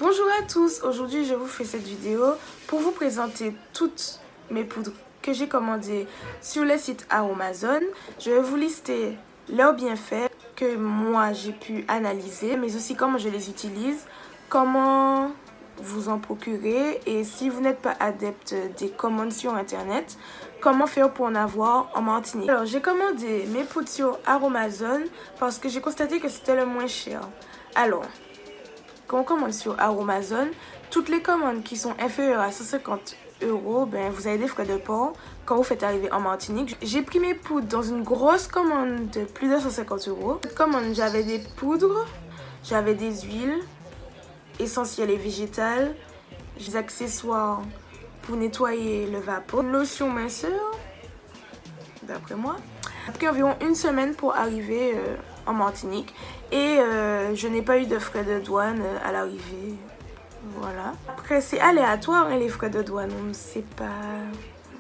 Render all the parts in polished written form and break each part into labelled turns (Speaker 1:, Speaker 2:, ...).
Speaker 1: Bonjour à tous, aujourd'hui je vous fais cette vidéo pour vous présenter toutes mes poudres que j'ai commandées sur le site Aromazone. Je vais vous lister leurs bienfaits que moi j'ai pu analyser, mais aussi comment je les utilise, comment vous en procurer et si vous n'êtes pas adepte des commandes sur internet, comment faire pour en avoir en Martinique. Alors j'ai commandé mes poudres sur Aromazone parce que j'ai constaté que c'était le moins cher. Alors, quand on commande sur Aromazone, toutes les commandes qui sont inférieures à 150 €, ben, vous avez des frais de port quand vous faites arriver en Martinique. J'ai pris mes poudres dans une grosse commande de plus de 150 €. Cette commande, j'avais des poudres, j'avais des huiles essentielles et végétales, des accessoires pour nettoyer le vapeur, une lotion minceur, d'après moi. Ça a pris environ une semaine pour arriver en Martinique et je n'ai pas eu de frais de douane à l'arrivée. Voilà. Après, c'est aléatoire hein, les frais de douane, on ne sait pas.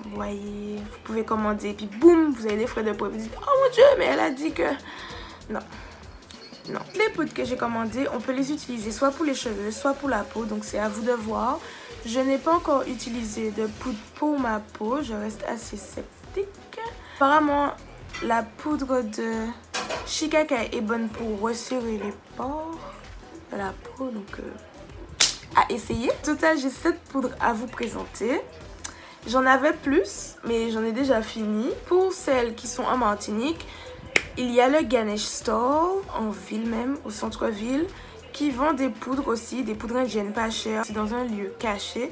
Speaker 1: Vous voyez, vous pouvez commander puis boum, vous avez des frais de port. Vous dites, oh mon Dieu, mais elle a dit que... Non. Non. Les poudres que j'ai commandées, on peut les utiliser soit pour les cheveux, soit pour la peau. Donc c'est à vous de voir. Je n'ai pas encore utilisé de poudre pour ma peau. Je reste assez sceptique. Apparemment, la poudre de Shikaka est bonne pour resserrer les pores de la peau. Donc à essayer. Au total, j'ai 7 poudres à vous présenter. J'en avais plus, mais j'en ai déjà fini. Pour celles qui sont en Martinique, il y a le Ganesh Store, en ville même, au centre-ville, qui vend des poudres aussi, des poudres indiennes pas chères. C'est dans un lieu caché.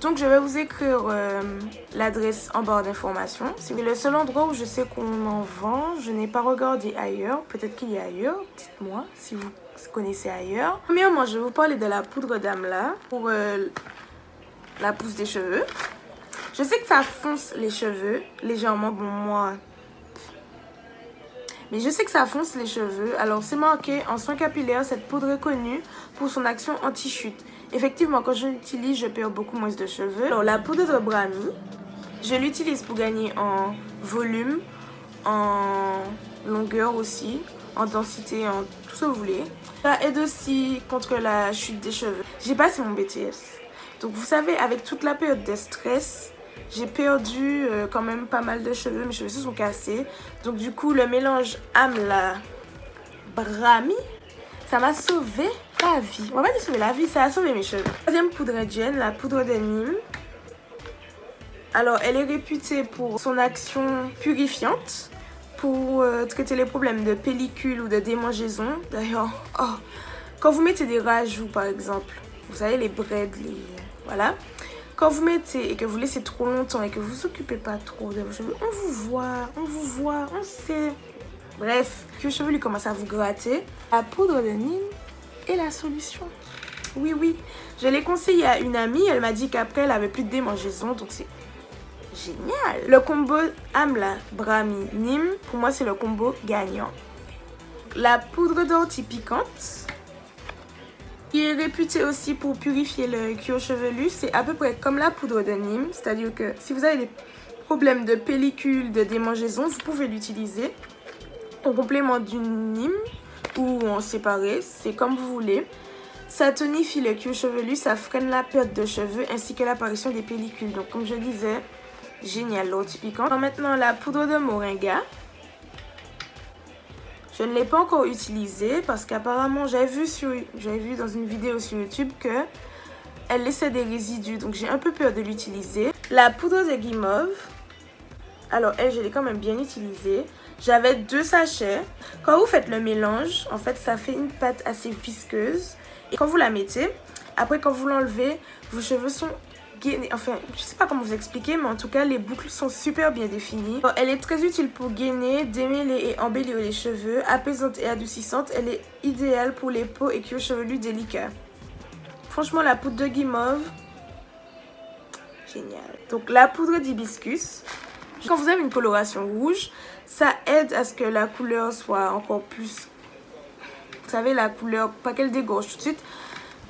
Speaker 1: Donc je vais vous écrire l'adresse en barre d'informations. C'est le seul endroit où je sais qu'on en vend. Je n'ai pas regardé ailleurs. Peut-être qu'il y a ailleurs. Dites-moi si vous connaissez ailleurs. Premièrement, je vais vous parler de la poudre d'Amla pour la pousse des cheveux. Je sais que ça fonce les cheveux légèrement. Bon, moi... Mais je sais que ça fonce les cheveux. Alors, c'est marqué en soins capillaires, cette poudre est connue pour son action anti-chute. Effectivement, quand je l'utilise, je perds beaucoup moins de cheveux. Alors, la poudre de Brahmi, je l'utilise pour gagner en volume, en longueur aussi, en densité, en tout ce que vous voulez. Ça aide aussi contre la chute des cheveux. J'ai passé mon BTS. Donc, vous savez, avec toute la période de stress... J'ai perdu quand même pas mal de cheveux, mes cheveux se sont cassés. Donc du coup, le mélange Amla Brahmi, ça m'a sauvé la vie. On va pas dire sauver la vie, ça a sauvé mes cheveux. Troisième poudre indienne, la poudre de Nîmes. Alors, elle est réputée pour son action purifiante, pour traiter les problèmes de pellicule ou de démangeaison. D'ailleurs, quand vous mettez des rajouts par exemple, vous savez les braids, voilà. Quand vous mettez et que vous laissez trop longtemps et que vous vous occupez pas trop de vos cheveux, on vous voit, on sait. Bref, que le cheveu lui commence à vous gratter. La poudre de Nîmes est la solution. Oui, oui. Je l'ai conseillé à une amie, elle m'a dit qu'après elle avait plus de démangeaison, donc c'est génial. Le combo Amla Brahmi Nîmes, pour moi c'est le combo gagnant. La poudre d'ortie piquante, qui est réputé aussi pour purifier le cuir chevelu, c'est à peu près comme la poudre de Nîmes, c'est-à-dire que si vous avez des problèmes de pellicule, de démangeaison, vous pouvez l'utiliser en complément d'une Nîmes ou en séparé, c'est comme vous voulez. Ça tonifie le cuir chevelu, ça freine la perte de cheveux ainsi que l'apparition des pellicules. Donc comme je disais, génial, l'ortie piquante. Maintenant la poudre de moringa. Je ne l'ai pas encore utilisée parce qu'apparemment j'avais vu dans une vidéo sur YouTube que elle laissait des résidus, donc j'ai un peu peur de l'utiliser. La poudre de guimauve, alors elle je l'ai quand même bien utilisée. J'avais 2 sachets. Quand vous faites le mélange, en fait ça fait une pâte assez visqueuse. Et quand vous la mettez, après quand vous l'enlevez, vos cheveux sont... Enfin, je sais pas comment vous expliquer, mais en tout cas, les boucles sont super bien définies. Elle est très utile pour gainer, démêler et embellir les cheveux, apaisante et adoucissante. Elle est idéale pour les peaux et cuir chevelu délicats. Franchement, la poudre de guimauve, génial. Donc, la poudre d'hibiscus. Quand vous avez une coloration rouge, ça aide à ce que la couleur soit encore plus... Vous savez, la couleur, pas qu'elle dégorge tout de suite.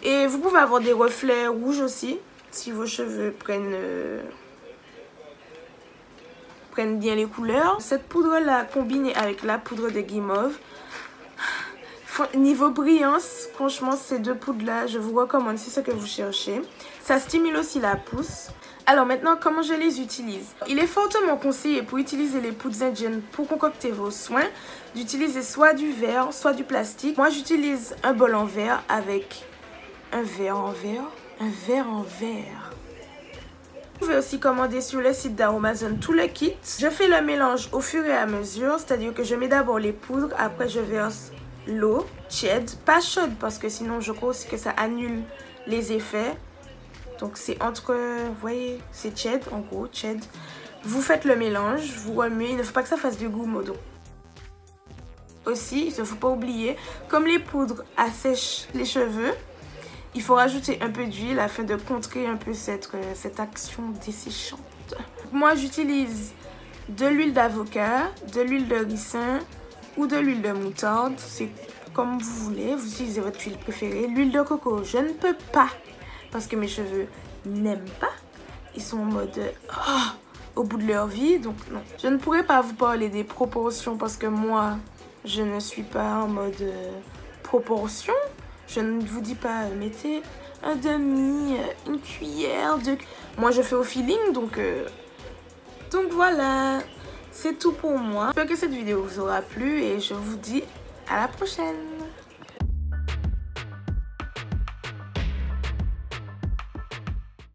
Speaker 1: Et vous pouvez avoir des reflets rouges aussi. Si vos cheveux prennent bien les couleurs. Cette poudre là combinée avec la poudre de guimauve, Niveau brillance, franchement, ces deux poudres-là, je vous recommande si c'est ce que vous cherchez. Ça stimule aussi la pousse. Alors maintenant, comment je les utilise? Il est fortement conseillé pour utiliser les poudres indiennes pour concocter vos soins, d'utiliser soit du verre, soit du plastique. Moi, j'utilise un bol en verre avec un verre en verre. Vous pouvez aussi commander sur le site d'Aromazone tout le kit. Je fais le mélange au fur et à mesure, c'est-à-dire que je mets d'abord les poudres, après je verse l'eau tiède, pas chaude parce que sinon je crois aussi que ça annule les effets. Donc c'est entre, vous voyez, c'est tiède, en gros, tiède. Vous faites le mélange, vous remuez, il ne faut pas que ça fasse du goût modo. Aussi, il ne faut pas oublier, comme les poudres assèchent les cheveux, il faut rajouter un peu d'huile afin de contrer un peu cette action desséchante. Moi, j'utilise de l'huile d'avocat, de l'huile de ricin ou de l'huile de moutarde. C'est comme vous voulez, vous utilisez votre huile préférée. L'huile de coco, je ne peux pas parce que mes cheveux n'aiment pas. Ils sont en mode au bout de leur vie, donc non. Je ne pourrais pas vous parler des proportions parce que moi, je ne suis pas en mode proportion. Je ne vous dis pas, mettez un demi, une cuillère de... Moi, je fais au feeling, donc voilà. C'est tout pour moi. J'espère que cette vidéo vous aura plu et je vous dis à la prochaine.